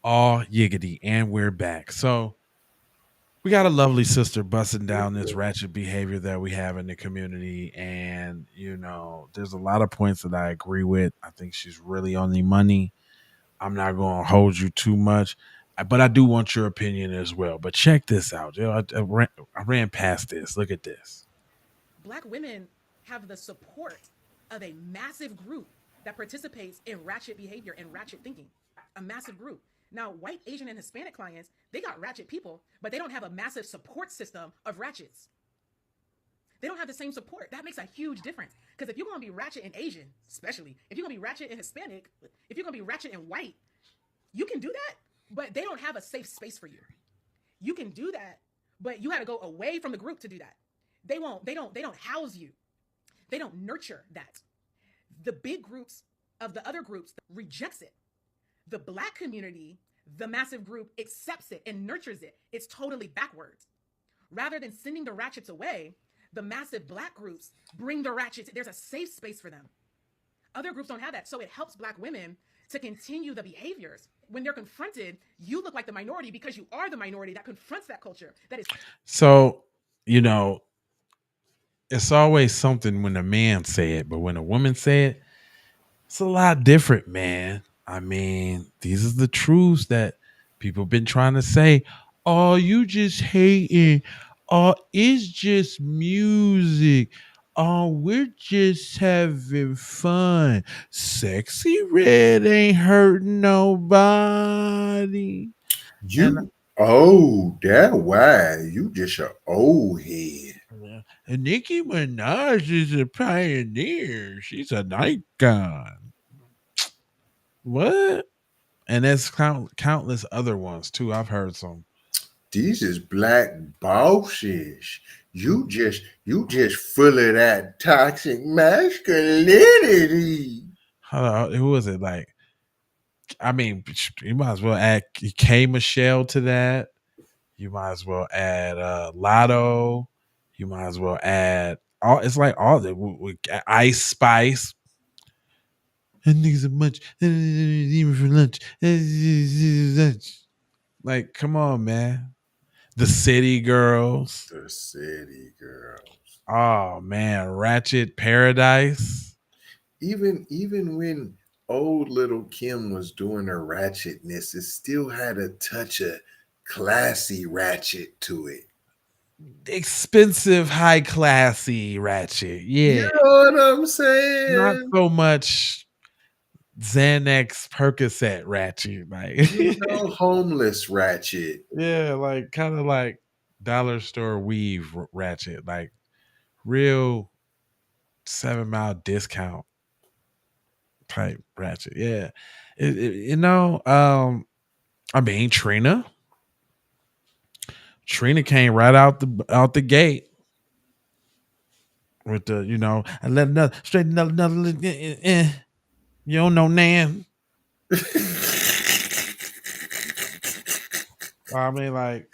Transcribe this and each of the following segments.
all yiggity, and we're back. So we got a lovely sister busting down this ratchet behavior that we have in the community, and there's a lot of points that I agree with. I think she's really on the money. I'm not going to hold you too much, but I do want your opinion as well. But check this out. I ran past this. Look at this. Black women have the support of a massive group that participates in ratchet behavior and ratchet thinking. A massive group. Now, white, Asian, and Hispanic clients, they got ratchet people, but they don't have a massive support system of ratchets. They don't have the same support. That makes a huge difference. Because if you're going to be ratchet and Asian, especially, if you're going to be ratchet and Hispanic, if you're going to be ratchet and white, you can do that, but they don't have a safe space for you. You can do that, but you got to go away from the group to do that. They won't. They don't house you. They don't nurture that. The big groups of the other groups rejects it. The black community, the massive group accepts it and nurtures it. It's totally backwards. Rather than sending the ratchets away, the massive black groups bring the ratchets. There's a safe space for them. Other groups don't have that. So it helps black women to continue the behaviors. When they're confronted, you look like the minority because you are the minority that confronts that culture. That is. So, you know, it's always something when a man say it, but when a woman say it, it's a lot different, man. I mean, these are the truths that people been trying to say. Oh, you just hating. Oh, it's just music. Oh, we're just having fun. Sexy red ain't hurting nobody. And You oh, that why you just a old head. Nicki Minaj is a pioneer. She's an icon. What? And there's countless other ones too. I've heard some. These is black bosses. You just full of that toxic masculinity. Who was it? Like, I mean, you might as well add K Michelle to that. You might as well add Lotto. You might as well add all. It's like all the Ice Spice. And niggas are much even for lunch. Like, come on, man. The City Girls. The city girls. Oh man, Ratchet Paradise. Even when old little Kim was doing her ratchetness, it still had a touch of classy ratchet to it. Expensive, high classy Ratchet. You Yeah. know what I'm Not saying? so much Xanax Percocet Ratchet. Like You know, homeless ratchet. yeah, like kind of like dollar store weave Ratchet. Like real 7 Mile discount type Ratchet. Yeah. I mean Trina came right out the gate with the, I let another straight another you don't know Nan. I mean, like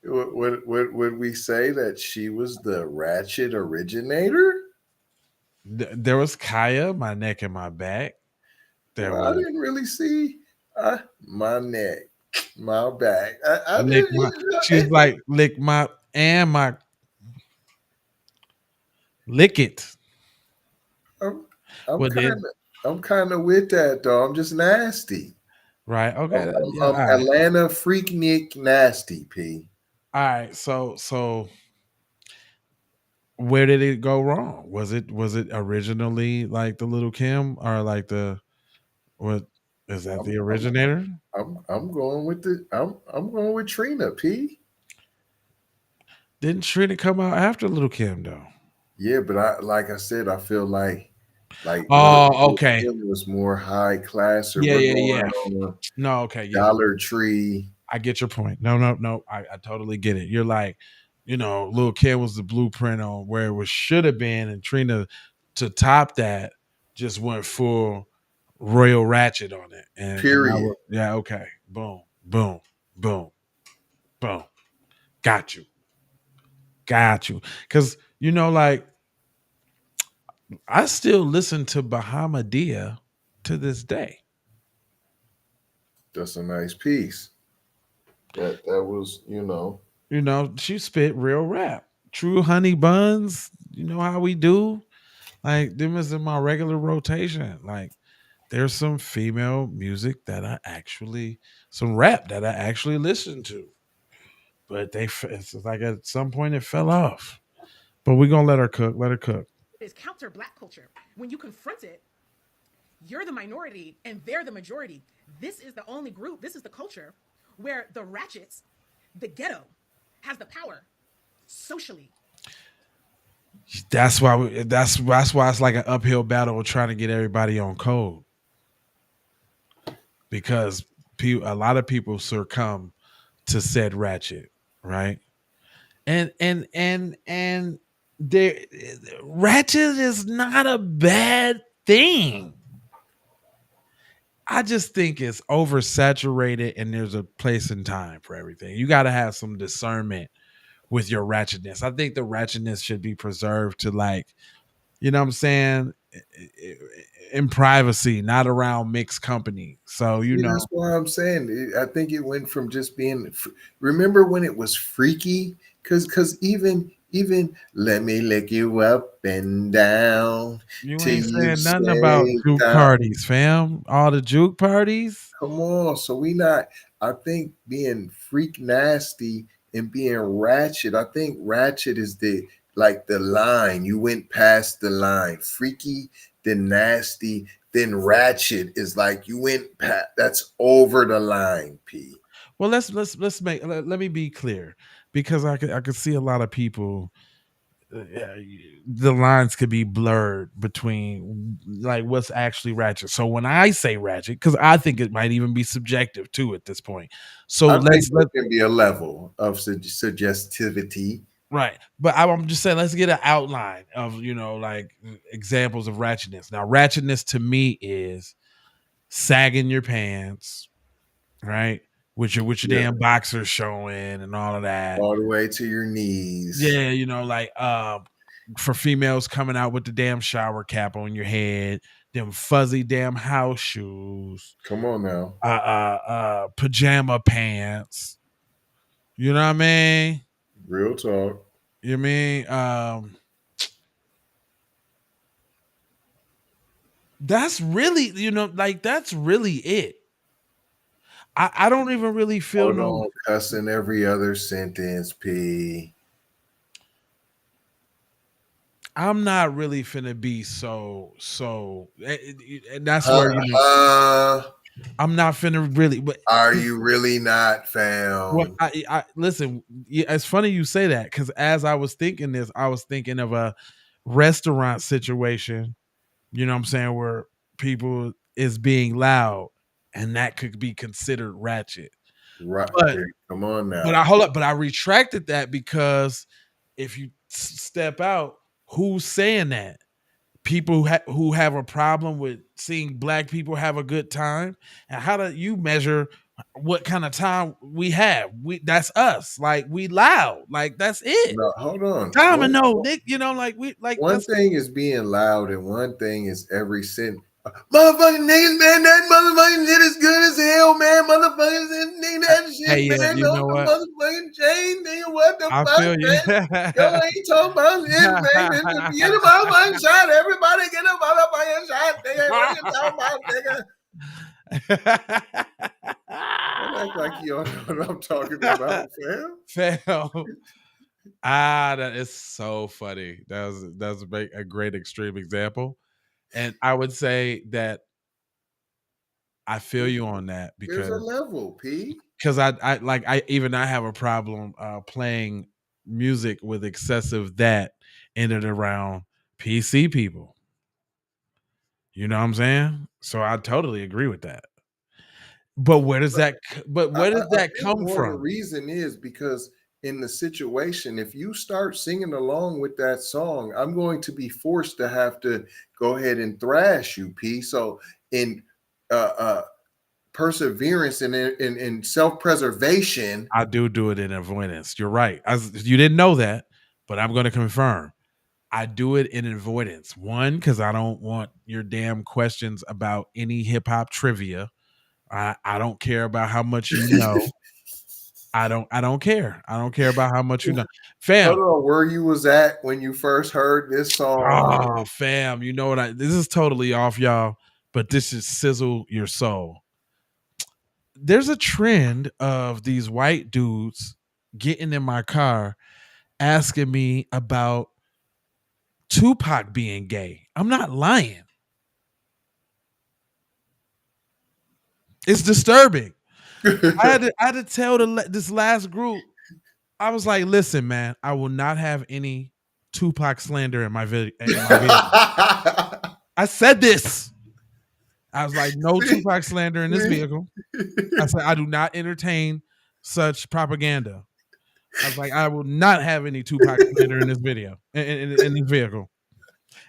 Would we say that she was the ratchet originator? there was Kaya, my neck and my back. There Well, I was didn't really see my neck, my back. I lick didn't. my. She's like lick my and my lick it. I'm, I'm Well, kind then of, I'm kind of with that though. I'm just nasty. right, I'm, okay, I'm, yeah, I'm Atlanta freak Nick nasty P. all right. So where did it go wrong? Was it originally like the Little Kim or like the what? Is that I'm, the I'm, originator? I'm going with I'm going with Trina P. Didn't Trina come out after Little Kim though? Yeah, but like I said, I feel like Oh, little okay. Kim was more high class, or Yeah, we're yeah, going yeah. on No, okay, yeah. Dollar Tree. I get your point. No, no, no. I totally get it. You're like, Lil Kim was the blueprint on where it was should have been, and Trina to top that just went full Royal Ratchet on it. And I Period. was yeah, okay. Boom, boom, boom, boom. Got you. Got you. Cause like I still listen to Bahamadia to this day. That's a nice piece. That was, You know, she spit real rap. True honey buns. You know how we do. Like them is in my regular rotation. Like there's some female music that I actually, some rap that I actually listen to. But it's like at some point it fell off. But we're gonna let her cook. Let her cook. Is counter black culture. When you confront it, you're the minority and they're the majority. This is the only group, this is the culture where the ratchets, the ghetto, has the power socially. That's why that's why it's like an uphill battle with trying to get everybody on code because a lot of people succumb to said ratchet, right? And there, ratchet is not a bad thing. I just think it's oversaturated and there's a place and time for everything. You got to have some discernment with your ratchetness. I think the ratchetness should be preserved to like, you know what I'm saying, in privacy, not around mixed company. So, you See, that's know, why I'm saying I think it went from just being. Remember when it was freaky? Because even let me lick you up and down you till ain't you saying nothing about say juke stop. parties, fam. All the juke parties. Come on, so we not. I think being freak nasty and being ratchet. I think ratchet is the like the line. You went past the line. Freaky, then nasty, then ratchet is like you went past. That's over the line. P. Well, let's make let me be clear because I could see a lot of people yeah, the lines could be blurred between like what's actually ratchet. So when I say ratchet, because I think it might even be subjective too at this point. So I think there let can be a level of suggestivity. right, but I'm just saying let's get an outline of like examples of ratchetness. Now, ratchetness to me is sagging your pants, right, with your Yeah, damn boxers showing and all of that. all the way to your knees. Yeah, like for females coming out with the damn shower cap on your head, them fuzzy damn house shoes, Come on now, pajama pants. You know what I mean? real talk. You mean that's really like that's really it. I don't even really feel Hold no. on, cussing every other sentence. P. I'm not really finna be and that's where Uh, I'm not finna really, but are you really not well, found? I listen. It's funny you say that because as I was thinking this, I was thinking of a restaurant situation. You know what I'm saying, where people is being loud, and that could be considered ratchet. Right. But Here, come on but now. I hold up. But I retracted that because if you step out, who's saying that? People who have a problem with seeing black people have a good time, and how do you measure what kind of time we have? That's us, like we loud, like that's it. No, hold on. Time and no Nick, like we like One that's thing is being loud, and one thing is every sin. Motherfucking niggas, man, that motherfucking shit is good as hell, man. Motherfuckers, nigga, that hey, shit, yeah, man. you No, know the what, motherfucking chain, nigga. What the I fuck, feel you. man? Yo, ain't talking about shit, man. Get a motherfucking shot. Everybody get a motherfucking shot, nigga. What you talking about, nigga? Don't act like you don't know what I'm talking about, fam. Fam. That is so funny. That was a great extreme example, and I would say that I feel you on that There's a level, P. because I like I have a problem playing music with excessive that in and around PC people. You know what I'm saying? So I totally agree with that. But where does that? But I, where I does I that think come more of the from? reason is because in the situation, if you start singing along with that song, I'm going to be forced to have to go ahead and thrash you, P. So in uh perseverance and in self-preservation. I do it in avoidance. You're right. You didn't know that, but I'm going to confirm. I do it in avoidance. One, because I don't want your damn questions about any hip hop trivia. I don't care about how much you know. I don't care. I don't care about how much you know. Hold Fam. on, where you was at when you first heard this song? Oh, fam. You know what this is totally off, y'all, but this is sizzle your soul. There's a trend of these white dudes getting in my car asking me about Tupac being gay. I'm not lying. It's disturbing. I had to tell this last group. I was like, listen, man, I will not have any Tupac slander in my video. I said this. I was like, no Tupac slander in this vehicle. I said, I do not entertain such propaganda. I was like, I will not have any Tupac slander in this video, in this vehicle.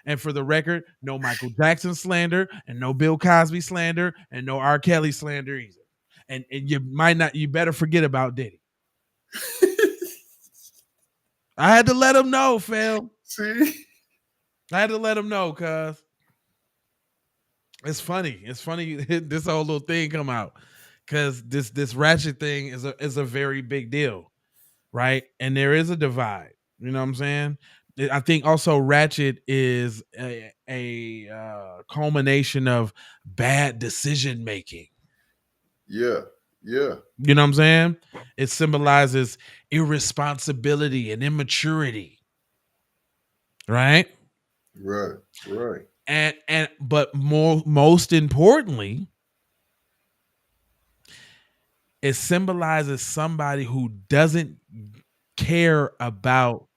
And for the record, no Michael Jackson slander, and no Bill Cosby slander, and no R. Kelly slander either. And you better forget about Diddy. I had to let him know, fam. See? I had to let him know, cuz it's funny. It's funny this whole little thing come out. Cause this Ratchet thing is a very big deal, right? And there is a divide. You know what I'm saying? I think also Ratchet is a culmination of bad decision making. Yeah. Yeah. You know what I'm saying? It symbolizes irresponsibility and immaturity, right? Right. Right. But most importantly, it symbolizes somebody who doesn't care about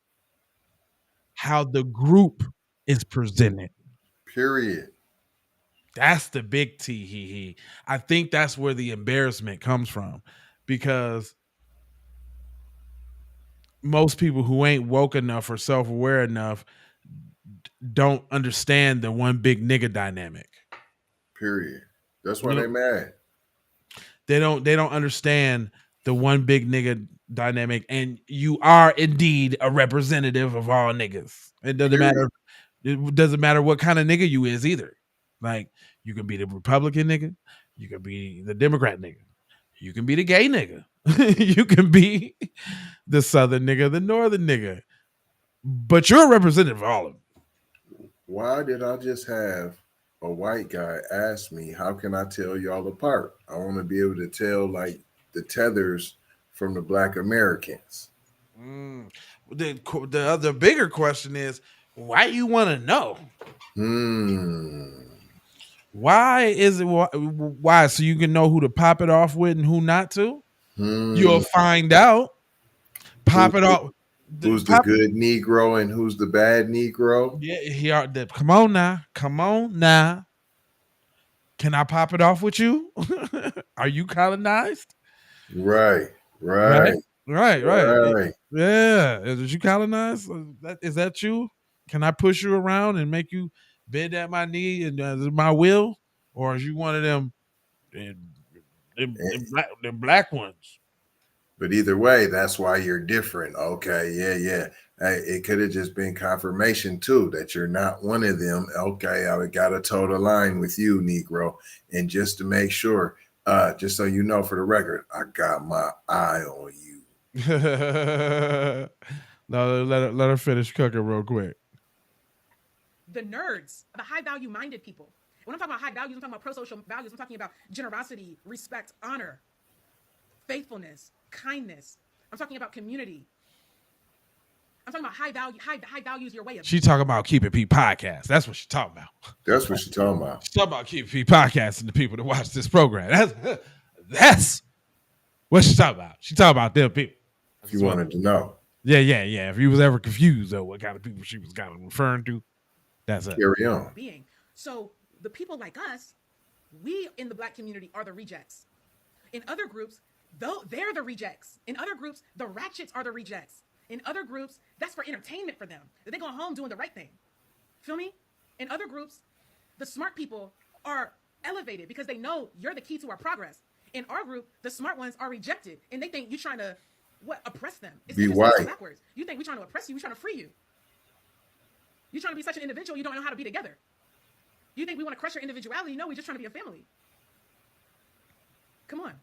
how the group is presented. Period. That's the big T. I think that's where the embarrassment comes from, because most people who ain't woke enough or self-aware enough don't understand the one big nigga dynamic. Period. That's why they mad. They don't understand the one big nigga dynamic, and you are indeed a representative of all niggas. It doesn't matter. It doesn't matter what kind of nigga you is either. Like, you can be the Republican nigga, you can be the Democrat nigga, you can be the gay nigga, you can be the Southern nigga, the Northern nigga, but you're a representative of all of them. Why did I just have a white guy ask me, how can I tell y'all apart? I want to be able to tell like the tethers from the Black Americans. The other bigger question is, why you want to know? Why is it? Why? So you can know who to pop it off with and who not to? You'll find out. Pop it off. Who's the good Negro and who's the bad Negro? Yeah, come on now. Can I pop it off with you? Are you colonized? Right. Yeah. Is you colonized? Is that you? Can I push you around and make you bend at my knee and my will? Or is you one of them black ones? But either way, that's why you're different. Okay, yeah. Hey, it could have just been confirmation too that you're not one of them. Okay, I got to toe the line with you, Negro. And just to make sure, just so you know for the record, I got my eye on you. No, let her finish cooking real quick. The nerds, the high value minded people. When I'm talking about high values, I'm talking about pro-social values. I'm talking about generosity, respect, honor, faithfulness, kindness. I'm talking about community. I'm talking about high values your way of. She talking about Keep It P podcast. That's what she talking about. That's what she talking about. She's talking about Keep It P podcast and the people that watch this program. That's what she talking about. She talking about them people. If you wanted to know. Yeah. If you was ever confused though, what kind of people she was kind of referring to, that's it. Carry on. Being. So the people like us, we in the Black community are the rejects. In other groups, though, they're the rejects. In other groups, the ratchets are the rejects. In other groups, that's for entertainment for them. They're going home doing the right thing. Feel me? In other groups, the smart people are elevated because they know you're the key to our progress. In our group, the smart ones are rejected, and they think you're trying to oppress them. It's be white. Backwards. You think we're trying to oppress you? We're trying to free you. You're trying to be such an individual, you don't know how to be together. You think we want to crush your individuality? No, we're just trying to be a family. Come on.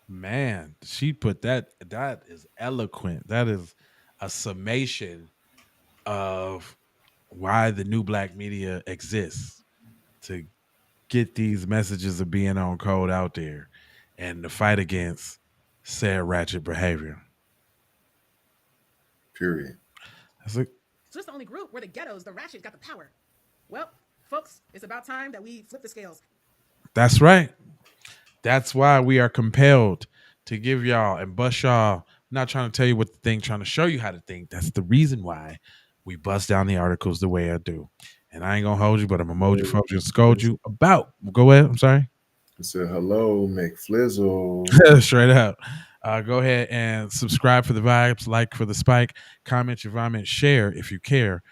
Man, she put that. That is eloquent. That is a summation of why the new black media exists, to get these messages of being on code out there and to fight against said ratchet behavior. Period. That's like, So it's the only group where the ghettos, the ratchet, got the power. Well, folks, it's about time that we flip the scales. that's right. That's why we are compelled to give y'all and bust y'all. I'm not trying to tell you what to think, trying to show you how to think. That's the reason why we bust down the articles the way I do. And I ain't gonna hold you, but I'm gonna mold you, folks, and scold you about. Go ahead. I'm sorry. I said, hello, McFlizzle. Straight up. Go ahead and subscribe for the vibes, like for the spike, comment your vomit, share if you care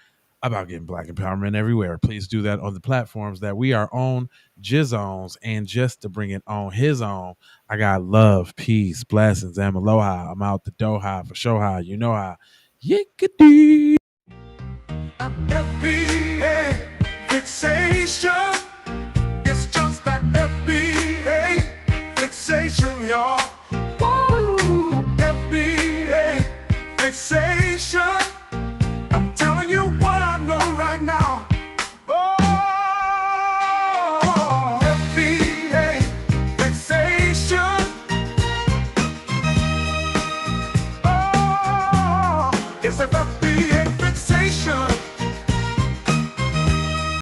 about getting black empowerment everywhere. Please do that on the platforms that we are on, Jizones. And just to bring it on his own, I got love, peace, blessings, and aloha. I'm out the doha for show how. You know how. Yickety. FBA fixation. It's just that FBA fixation, y'all. Woo! FBA fixation. I'm telling you what I know right now. Oh, FBA fixation. Oh, it's a